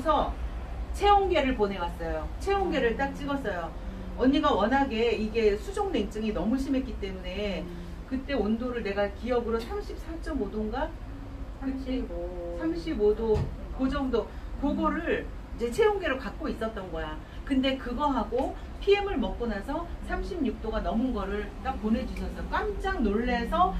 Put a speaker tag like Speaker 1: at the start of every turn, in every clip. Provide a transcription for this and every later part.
Speaker 1: 그러고서 체온계를 보내왔어요. 체온계를 딱 찍었어요. 언니가 워낙에 이게 수족냉증이 너무 심했기 때문에 그때 온도를 내가 기억으로 34.5도인가? 35도 그 정도 그거를 이제 체온계로 갖고 있었던 거야. 근데 그거하고 PM을 먹고 나서 36도가 넘은 거를 딱 보내주셨어. 깜짝 놀래서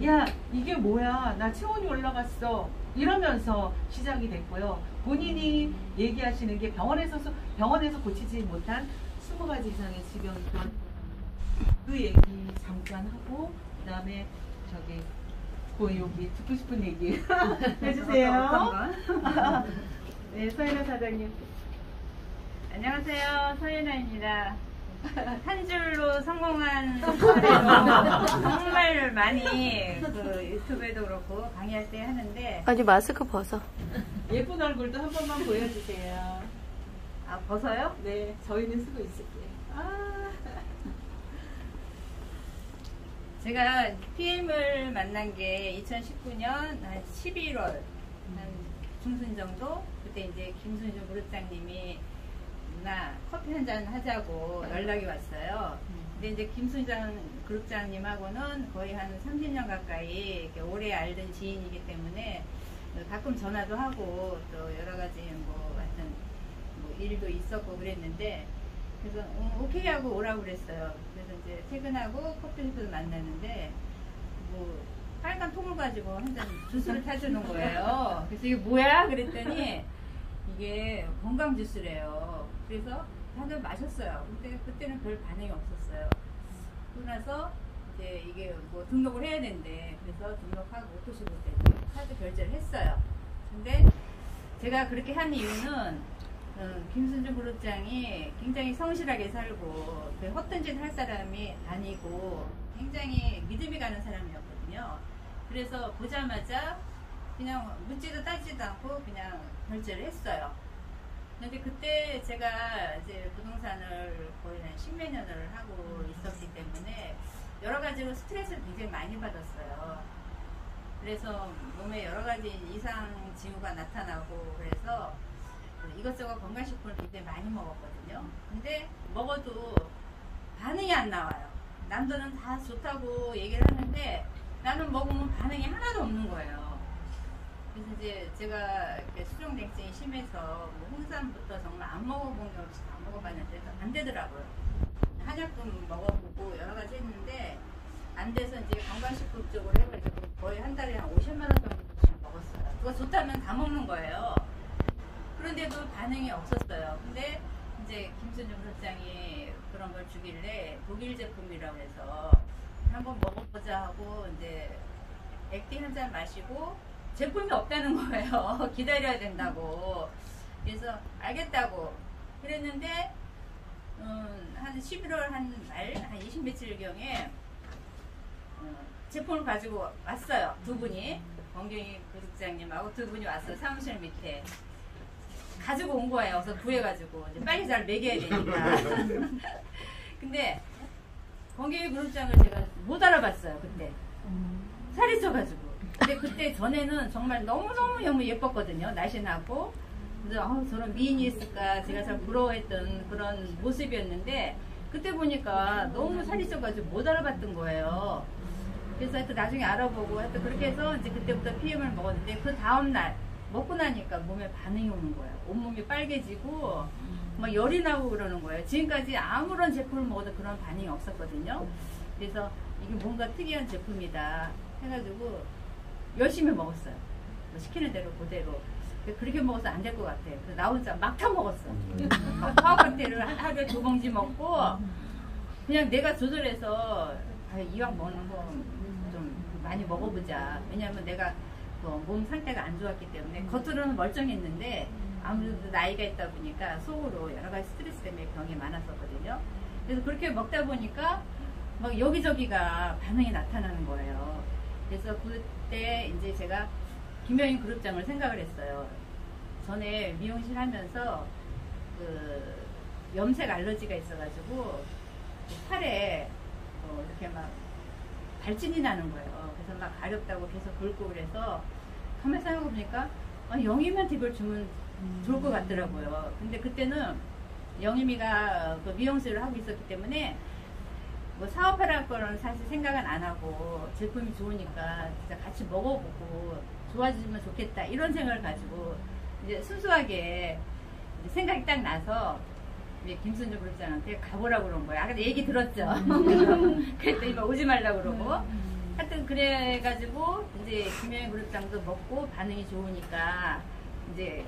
Speaker 1: 야 이게 뭐야 나 체온이 올라갔어 이러면서 시작이 됐고요. 본인이 얘기하시는 게 병원에서 고치지 못한 20가지 이상의 질병이 그 얘기 잠깐 하고 그 다음에 저기 그 여기 듣고 싶은 얘기 해주세요. 네, 서연아 사장님.
Speaker 2: 안녕하세요, 서연아입니다. 한 줄로 성공한 사례로 정말 많이 그 유튜브에도 그렇고 강의할 때 하는데.
Speaker 3: 아니 마스크 벗어.
Speaker 1: 예쁜 얼굴도 한 번만 보여주세요.
Speaker 2: 아, 벗어요?
Speaker 1: 네, 저희는 쓰고 있을게요. 아.
Speaker 2: 제가 PM을 만난 게 2019년 한 11월 한 중순 정도. 그때 이제 김순중 그룹장님이 나 커피 한잔 하자고 연락이 왔어요. 근데 이제 김순장 그룹장님하고는 거의 한 30년 가까이 이렇게 오래 알던 지인이기 때문에 가끔 전화도 하고 또 여러 가지 뭐 하여튼 뭐 일도 있었고 그랬는데 그래서 오케이 하고 오라고 그랬어요. 그래서 이제 퇴근하고 커피숍에서 만났는데 뭐 빨간 통을 가지고 한 잔 주스를 타주는 거예요. 그래서 이게 뭐야? 그랬더니 이게 건강 주스래요. 그래서 다들 마셨어요. 근데 그때는 별 반응이 없었어요. 그러고 나서 이제 이게 뭐 등록을 해야 된대. 그래서 등록하고 오토시보 때 카드 결제를 했어요. 근데 제가 그렇게 한 이유는 김순중 그룹장이 굉장히 성실하게 살고 헛된 짓 할 사람이 아니고 굉장히 믿음이 가는 사람이었거든요. 그래서 보자마자 그냥 묻지도 따지도 않고 그냥 결제를 했어요. 근데 그때 제가 이제 부동산을 거의 한 10몇 년을 하고 있었기 때문에 여러 가지로 스트레스를 굉장히 많이 받았어요. 그래서 몸에 여러 가지 이상 징후가 나타나고 그래서 이것저것 건강식품을 굉장히 많이 먹었거든요. 근데 먹어도 반응이 안 나와요. 남들은 다 좋다고 얘기를 하는데 나는 먹으면 반응이 하나도 없는 거예요. 그래서 이제 제가 수족냉증이 심해서 뭐 홍삼부터 정말 안 먹어본 게 없이 안 먹어봤는데 안 되더라고요. 한약도 먹어보고 여러 가지 했는데 안 돼서 이제 건강식품 쪽으로 해가지고 거의 한 달에 한 50만 원 정도씩 먹었어요. 그거 좋다면 다 먹는 거예요. 그런데도 반응이 없었어요. 근데 이제 김순중 그룹장이 그런 걸 주길래 독일 제품이라고 해서 한번 먹어보자 하고 이제 액티 한 잔 마시고 제품이 없다는 거예요. 기다려야 된다고. 그래서 알겠다고 그랬는데 한 11월 한 말 한 20 며칠경에 제품을 가지고 왔어요. 두 분이 권경희 부국장님하고 두 분이 왔어요. 사무실 밑에 가지고 온 거예요. 그래서 구해가지고 이제 빨리 잘 먹여야 되니까. 근데 권경희 그룹장을 제가 못 알아봤어요. 그때 살이 쪄가지고. 근데 그때 전에는 정말 너무 예뻤거든요. 날씬하고. 그래서 저런 미인이 있을까 제가 참 부러워했던 그런 모습이었는데 그때 보니까 너무 살이 쪄가지고 못 알아봤던 거예요. 그래서 하여튼 나중에 알아보고 하여튼 그렇게 해서 이제 그때부터 PM을 먹었는데 그 다음날 먹고 나니까 몸에 반응이 오는 거예요. 온몸이 빨개지고 막 열이 나고 그러는 거예요. 지금까지 아무런 제품을 먹어도 그런 반응이 없었거든요. 그래서 이게 뭔가 특이한 제품이다 해가지고 열심히 먹었어요. 뭐 시키는 대로 그대로. 그렇게 먹어서 안 될 것 같아. 그래서 나 혼자 막 타 먹었어. 막 파워카테를 하루에 2봉지 먹고 그냥 내가 조절해서 이왕 먹는 거 좀 많이 먹어보자. 왜냐하면 내가 몸 상태가 안 좋았기 때문에 겉으로는 멀쩡했는데 아무래도 나이가 있다 보니까 속으로 여러 가지 스트레스 때문에 병이 많았었거든요. 그래서 그렇게 먹다 보니까 막 여기저기가 반응이 나타나는 거예요. 그래서 그때 이제 제가 김여인 그룹장을 생각을 했어요. 전에 미용실 하면서 그 염색 알러지가 있어가지고 팔에 이렇게 막 발진이 나는 거예요. 그래서 막 가렵다고 계속 긁고 그래서 가만히 생각해보니까 영희한테 이걸 주면 좋을 것 같더라고요. 근데 그때는 영임이가 그 미용실을 하고 있었기 때문에 뭐 사업하라는 거는 사실 생각은 안 하고 제품이 좋으니까 진짜 같이 먹어보고 좋아지면 좋겠다 이런 생각을 가지고 이제 순수하게 이제 생각이 딱 나서 이제 김순주 그룹장한테 가보라고 그런 거예요. 아까 얘기 들었죠. 그랬더니 막 오지 말라고 그러고 하여튼 그래가지고 이제 김영희 그룹장도 먹고 반응이 좋으니까 이제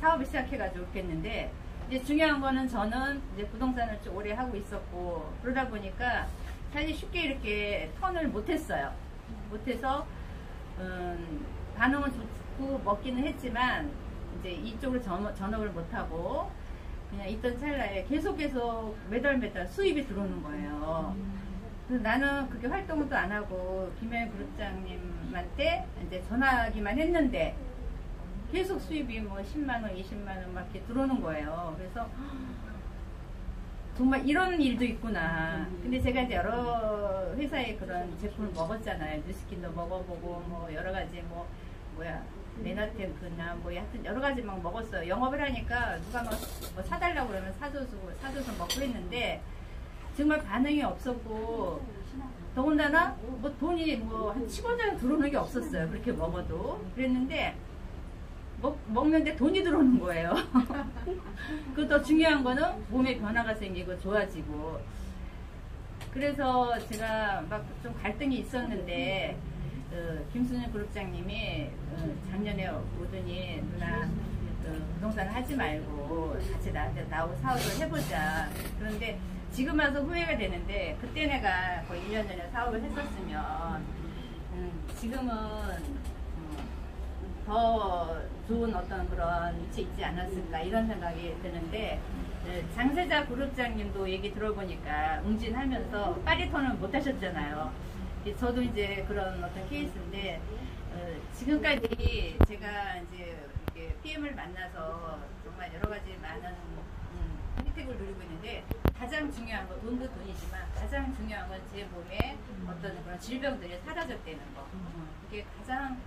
Speaker 2: 사업을 시작해가지고 했는데 이제 중요한 거는 저는 이제 부동산을 좀 오래 하고 있었고 그러다 보니까 사실 쉽게 이렇게 턴을 못했어요. 못해서 반응은 좋고 먹기는 했지만 이제 이쪽으로 전업을 못하고 그냥 있던 찰나에 계속 매달 수입이 들어오는 거예요. 그래서 나는 그렇게 활동도 안 하고 김영희 그룹장님한테 이제 전화하기만 했는데 계속 수입이 뭐 10만원, 20만원 막 이렇게 들어오는 거예요. 그래서 정말 이런 일도 있구나. 근데 제가 이제 여러 회사의 그런 제품을 먹었잖아요. 뉴스킨도 먹어보고 뭐 여러 가지 메나텐크나 뭐 하여튼 여러 가지 막 먹었어요. 영업을 하니까 누가 뭐 사달라고 그러면 사줘서 먹고 했는데 정말 반응이 없었고 더군다나 뭐 돈이 뭐 한 10원 정도 들어오는 게 없었어요. 그렇게 먹어도. 그랬는데 먹는데 돈이 들어오는 거예요. 그리고 더 중요한 거는 몸에 변화가 생기고 좋아지고. 그래서 제가 막 좀 갈등이 있었는데 김순현 그룹장님이 작년에 오더니 누나 부동산 하지 말고 같이 나한테 나하고 사업을 해보자. 그런데 지금 와서 후회가 되는데 그때 내가 거의 1년 전에 사업을 했었으면 지금은 더 좋은 어떤 그런 위치에 있지 않았을까 이런 생각이 드는데 장세자 그룹장님도 얘기 들어보니까 응진하면서 파리톤을 못 하셨잖아요. 저도 이제 그런 어떤 케이스인데 지금까지 제가 이제 이렇게 PM을 만나서 정말 여러 가지 많은 혜택을 누리고 있는데 가장 중요한 건 돈도 돈이지만 가장 중요한 건 제 몸에 어떤 그런 질병들이 사라졌다는 거. 그게 가장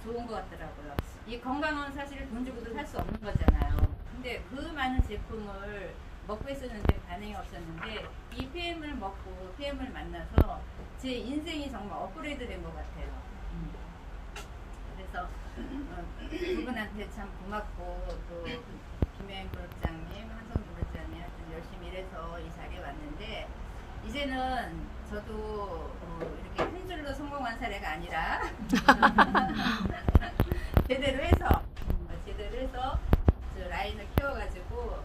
Speaker 2: 좋은 것 같더라고요. 이 건강은 사실 돈 주고도 살 수 없는 거잖아요. 근데 그 많은 제품을 먹고 있었는데 반응이 없었는데 이 PM을 먹고 PM을 만나서 제 인생이 정말 업그레이드 된 것 같아요. 그래서 두 분한테 참 고맙고 또 김혜영 그룹장님, 한성 그룹장님 하여튼 열심히 일해서 이 자리에 왔는데 이제는 저도 이렇게 한 줄로 성공한 사례가 아니라 제대로 해서 저 라인을 키워가지고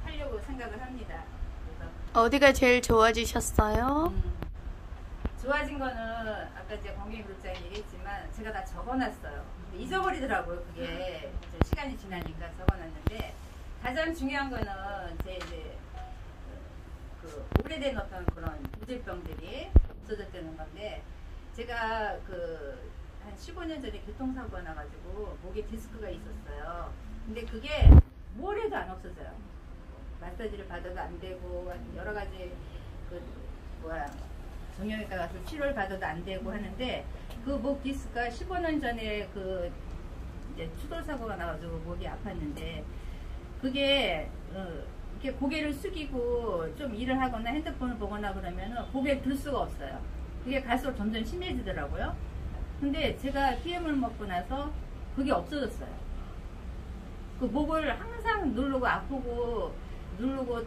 Speaker 2: 하려고 생각을 합니다. 그래서
Speaker 3: 어디가 제일 좋아지셨어요?
Speaker 2: 좋아진 거는 아까 이제 권경희 그룹장이 얘기했지만 제가 다 적어놨어요. 잊어버리더라고요. 그게 시간이 지나니까 적어놨는데 가장 중요한 거는 제 이제 그 오래된 어떤 그런 고질병들이 없어졌다는 건데 제가 한 15년 전에 교통사고가 나가지고 목에 디스크가 있었어요. 근데 그게 뭘 해도 안 없어져요. 마사지를 받아도 안 되고 여러 가지 정형외과 가서 치료를 받아도 안 되고 하는데 그 목 디스크가 15년 전에 이제 추돌 사고가 나가지고 목이 아팠는데 그게 이렇게 고개를 숙이고 좀 일을 하거나 핸드폰을 보거나 그러면은 고개를 들 수가 없어요. 그게 갈수록 점점 심해지더라고요. 근데 제가 PM을 먹고 나서 그게 없어졌어요. 그 목을 항상 누르고 아프고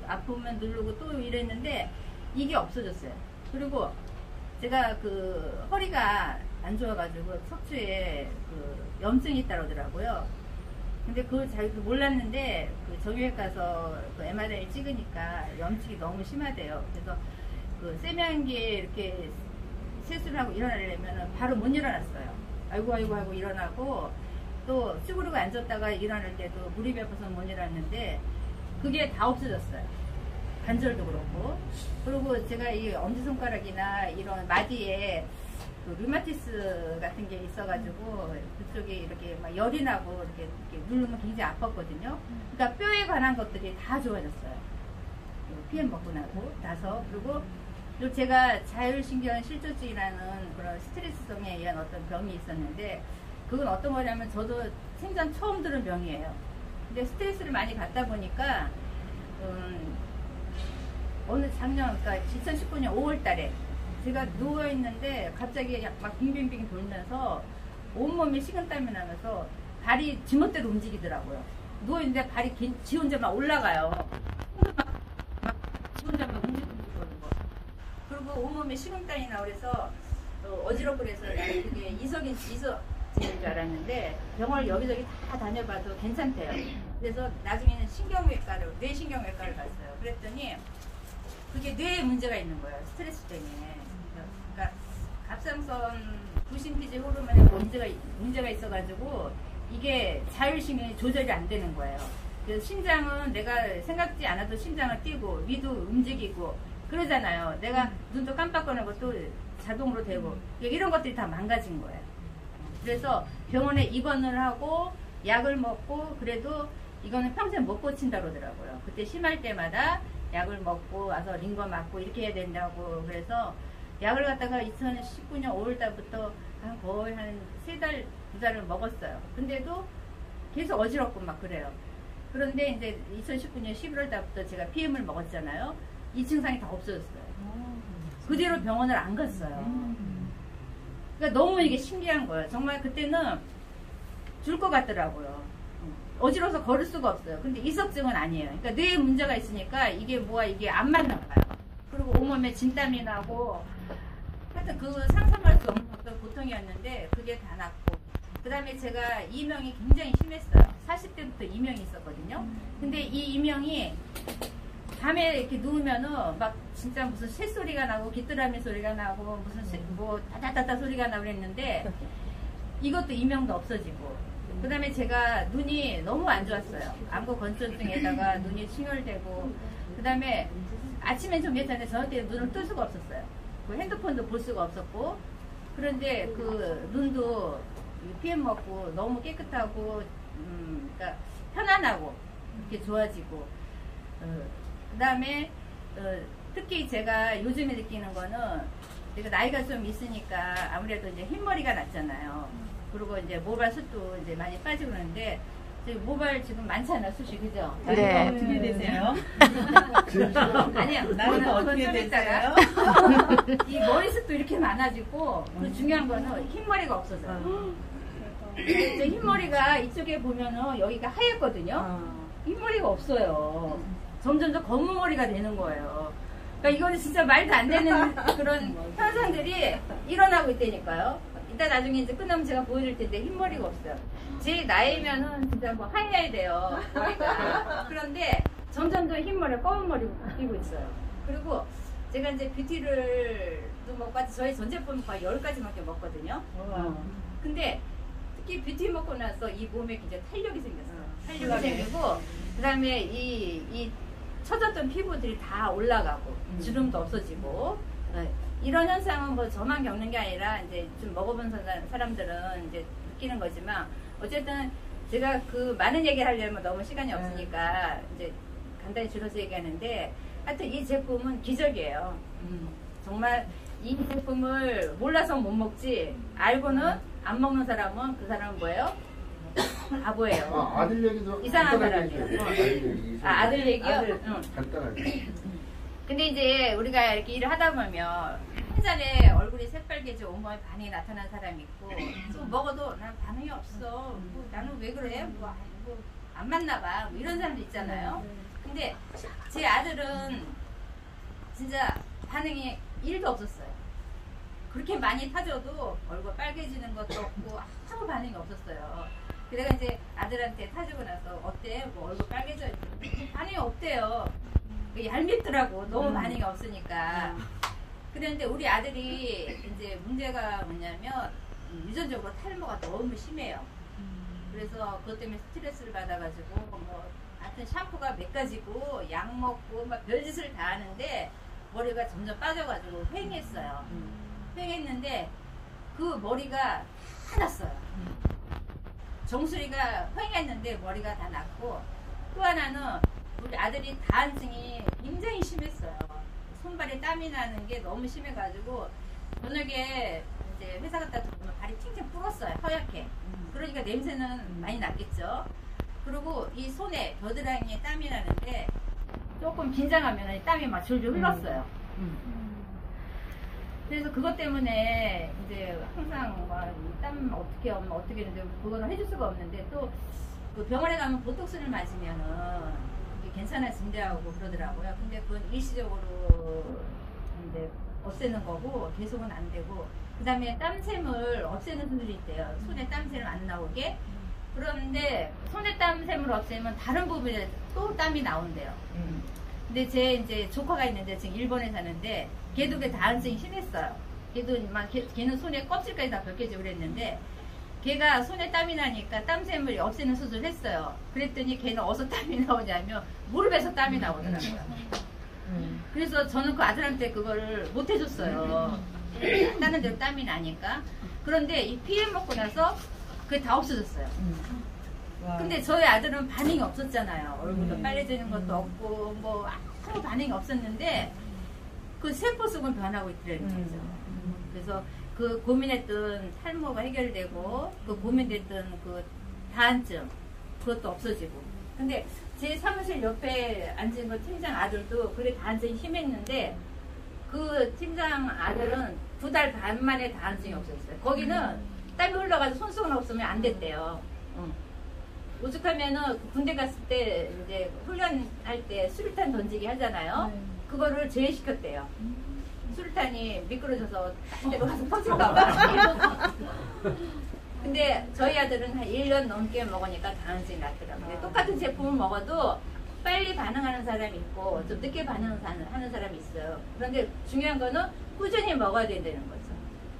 Speaker 2: 아프면 누르고 또 이랬는데 이게 없어졌어요. 그리고 제가 허리가 안 좋아가지고 척추에 염증이 있다고 하더라고요. 근데 그걸 잘 몰랐는데 정형외과 가서 MRI 찍으니까 염증이 너무 심하대요. 그래서 세면기에 이렇게 세수를 하고 일어나려면 바로 못 일어났어요. 아이고 일어나고 또 쭈그리고 앉았다가 일어날 때도 무릎이 아파서 못 일어났는데 그게 다 없어졌어요. 관절도 그렇고. 그리고 제가 이 엄지손가락이나 이런 마디에 류마티스 같은 게 있어가지고 그쪽에 이렇게 막 열이 나고 이렇게 누르면 굉장히 아팠거든요. 그러니까 뼈에 관한 것들이 다 좋아졌어요. PM 먹고 나서. 그리고 제가 자율신경 실조증이라는 그런 스트레스성에 의한 어떤 병이 있었는데 그건 어떤 거냐면 저도 생전 처음 들은 병이에요. 근데 스트레스를 많이 받다 보니까 어느 작년, 그러니까 2019년 5월 달에 제가 누워있는데 갑자기 막 빙빙빙 돌면서 온몸이 식은땀이 나면서 발이 지멋대로 움직이더라고요. 누워있는데 발이 지 혼자 막 올라가요. 막 지 혼자 막 움직이는 거. 그리고 온몸에 식은땀이 나고 그래서 어지럽고 그래서 나는 그게 이석인 줄 알았는데 병원을 여기저기 다 다녀봐도 괜찮대요. 그래서 나중에는 뇌신경외과를 갔어요. 그랬더니 그게 뇌에 문제가 있는 거예요. 스트레스 때문에. 그러니까 갑상선 부신피질 호르몬에 문제가 있어가지고 이게 자율신경이 조절이 안 되는 거예요. 그래서 심장은 내가 생각지 않아도 심장을 뛰고 위도 움직이고 그러잖아요. 내가 눈도 깜빡거리고 또 자동으로 되고 이런 것들이 다 망가진 거예요. 그래서 병원에 입원을 하고 약을 먹고 그래도 이거는 평생 못 고친다 그러더라고요. 그때 심할 때마다 약을 먹고 와서 링거 맞고 이렇게 해야 된다고 그래서 약을 갖다가 2019년 5월달부터 거의 한 3달, 2달을 먹었어요. 근데도 계속 어지럽고 막 그래요. 그런데 이제 2019년 11월달부터 제가 PM을 먹었잖아요. 이 증상이 다 없어졌어요. 그 뒤로 병원을 안 갔어요. 그러니까 너무 이게 신기한 거예요. 정말 그때는 줄 것 같더라고요. 어지러워서 걸을 수가 없어요. 근데 이석증은 아니에요. 그러니까 뇌에 문제가 있으니까 이게 이게 안 맞나 봐요. 그리고 온몸에 진땀이 나고 하여튼 그 상상할 수 없는 어떤 고통이었는데 그게 다 났고 그 다음에 제가 이명이 굉장히 심했어요. 40대부터 이명이 있었거든요. 근데 이 이명이 밤에 이렇게 누우면은 막 진짜 무슨 새소리가 나고 귀뚜라미 소리가 나고 무슨 뭐 다다다다 소리가 나고 그랬는데 이것도 이명도 없어지고 그 다음에 제가 눈이 너무 안 좋았어요. 안구 건조증에다가 눈이 충혈되고 그 다음에 아침엔 좀 괜찮은데 저녁 때 눈을 뜰 수가 없었어요. 그 핸드폰도 볼 수가 없었고 그런데 그 눈도 PM 먹고 너무 깨끗하고 그러니까 편안하고 이렇게 좋아지고 그 다음에 특히 제가 요즘에 느끼는 거는 제가 나이가 좀 있으니까 아무래도 이제 흰머리가 났잖아요. 그리고 이제 모발 숱도 이제 많이 빠지고 그러는데 모발 지금 많잖아요, 숱이 그죠?
Speaker 3: 네.
Speaker 1: 어떻게 되세요?
Speaker 2: 아니요,
Speaker 1: 나이가 어떻게 되세요?
Speaker 2: 이 머리숱도 이렇게 많아지고 그 중요한 거는 흰머리가 없어져요. 이제 흰머리가 이쪽에 보면은 여기가 하얗거든요. 흰머리가 없어요. 점점 더 검은 머리가 되는 거예요. 그러니까 이거는 진짜 말도 안 되는 그런 현상들이 일어나고 있다니까요. 이따 나중에 이제 끝나면 제가 보여줄 텐데 흰머리가 없어요. 제 나이면은 진짜 뭐 하얘야 돼요. 머리가. 그런데 점점 더 흰머리, 검은 머리로 바뀌고 있어요. 그리고 제가 이제 뷰티를 또 먹고 저희 전 제품 거의 10가지밖에 먹거든요. 근데 특히 뷰티 먹고 나서 이 몸에 굉장히 탄력이 생겼어요. 탄력이 생기고 그 다음에 이 처졌던 피부들이 다 올라가고 주름도 없어지고 이런 현상은 뭐 저만 겪는 게 아니라 이제 좀 먹어본 사람들은 이제 느끼는 거지만 어쨌든 제가 그 많은 얘기를 하려면 너무 시간이 없으니까 이제 간단히 줄여서 얘기하는데 하여튼 이 제품은 기적이에요. 정말 이 제품을 몰라서 못 먹지 알고는 안 먹는 사람은 그 사람은 뭐예요? 바보예요.
Speaker 4: 아들 얘기도
Speaker 2: 이상한
Speaker 4: 간단하게
Speaker 2: 사람이에요.
Speaker 4: 얘기해요.
Speaker 2: 아들 얘기요? 응.
Speaker 4: 간단하게.
Speaker 2: 근데 이제 우리가 이렇게 일을 하다 보면 한 잔에 얼굴이 새빨개져 온몸에 반응이 나타난 사람이 있고 또 먹어도 난 반응이 없어. 뭐 나는 왜 그래? 뭐 안 맞나 봐. 뭐 이런 사람도 있잖아요. 근데 제 아들은 진짜 반응이 1도 없었어요. 그렇게 많이 타줘도 얼굴 빨개지는 것도 없고 아무 반응이 없었어요. 내가 이제 아들한테 타주고 나서 어때? 뭐 얼굴 빨개져 있는데 반응이 없대요. 얄밉더라고. 너무 반응이 없으니까. 그런데 우리 아들이 이제 문제가 뭐냐면 유전적으로 탈모가 너무 심해요. 그래서 그것 때문에 스트레스를 받아가지고 뭐 하여튼 샴푸가 몇 가지고 약 먹고 막 별짓을 다 하는데 머리가 점점 빠져가지고 휑했어요. 휑했는데 그 머리가 다 났어요. 정수리가 휑했는데 머리가 다 났고 또 하나는 우리 아들이 다한증이 굉장히 심했어요. 손발에 땀이 나는 게 너무 심해가지고 저녁에 이제 회사 갔다 들어오면 발이 팅팅 불었어요. 허옇게. 그러니까 냄새는 많이 났겠죠. 그리고 이 손에 겨드랑이에 땀이 나는데 조금 긴장하면 땀이 막 줄줄 흘렀어요. 그래서 그것 때문에 이제 항상 땀 어떻게 하면 어떻게 했는데 그거는 해줄 수가 없는데 또 그 병원에 가면 보톡스를 맞으면은 이게 괜찮아진다고 그러더라고요. 근데 그건 일시적으로 이제 없애는 거고 계속은 안 되고 그 다음에 땀샘을 없애는 수술이 있대요. 손에 땀샘 안 나오게. 그런데 손에 땀샘을 없애면 다른 부분에 또 땀이 나온대요. 근데 제 이제 조카가 있는데 지금 일본에 사는데 걔도 그 다한증이 심했어요. 걔도 막 걔는 손에 껍질까지 다 벗겨지고 그랬는데 걔가 손에 땀이 나니까 땀샘을 없애는 수술을 했어요. 그랬더니 걔는 어디서 땀이 나오냐면 무릎에서 땀이 나오더라고요. 그래서 저는 그 아들한테 그거를 못 해줬어요. 다른 데로 땀이 나니까. 그런데 이 PM 먹고 나서 그게 다 없어졌어요. 근데 저희 아들은 반응이 없었잖아요. 얼굴도 빨개지는 것도 없고 뭐 아무 반응이 없었는데 그 세포 속은 변하고 있더라는 거죠. 그래서 그 고민했던 탈모가 해결되고 그 고민됐던 그 다한증 그것도 없어지고. 근데 제 사무실 옆에 앉은 그 팀장 아들도 그래 다한증이 심했는데 그 팀장 아들은 2달 반 만에 다한증이 없어졌어요. 거기는 땀이 흘러가지고 손수건 없으면 안 됐대요. 오죽하면은 군대 갔을 때 이제 훈련할 때 수류탄 던지기 하잖아요. 그거를 제외시켰대요. 수류탄이 미끄러져서 딴 데로 가서 터질까봐. 근데 저희 아들은 한 1년 넘게 먹으니까 다한증이 났더라고요. 똑같은 제품을 먹어도 빨리 반응하는 사람이 있고 좀 늦게 반응하는 사람이 있어요. 그런데 중요한 거는 꾸준히 먹어야 된다는 거죠.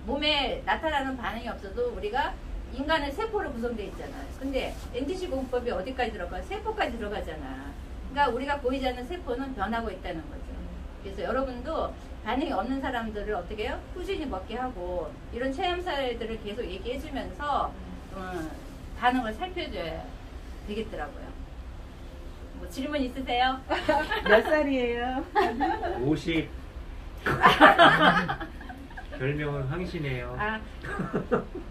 Speaker 2: 몸에 나타나는 반응이 없어도 우리가 인간은 세포로 구성되어 있잖아요. 근데 NTC 공법이 어디까지 들어가? 세포까지 들어가잖아. 그러니까 우리가 보이지 않는 세포는 변하고 있다는 거죠. 그래서 여러분도 반응이 없는 사람들을 어떻게 해요? 꾸준히 먹게 하고 이런 체험 사례들을 계속 얘기해주면서 반응을 살펴줘야 되겠더라고요. 뭐 질문 있으세요?
Speaker 1: 몇 살이에요?
Speaker 4: 50. 별명은 황신이에요.
Speaker 2: 아,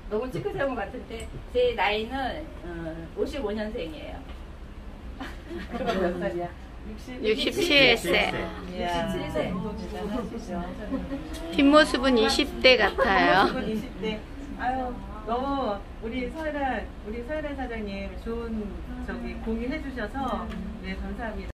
Speaker 2: 너무 찌끄세운 것 같은데 제 나이는 55년생이에요.
Speaker 1: 그럼 몇 살이야?
Speaker 3: 67세.
Speaker 2: 67세.
Speaker 3: 뒷모습은 20대 같아요.
Speaker 1: 20대. 아유, 너무 우리 서혜라 사장님 좋은 공유해 주셔서 네, 감사합니다.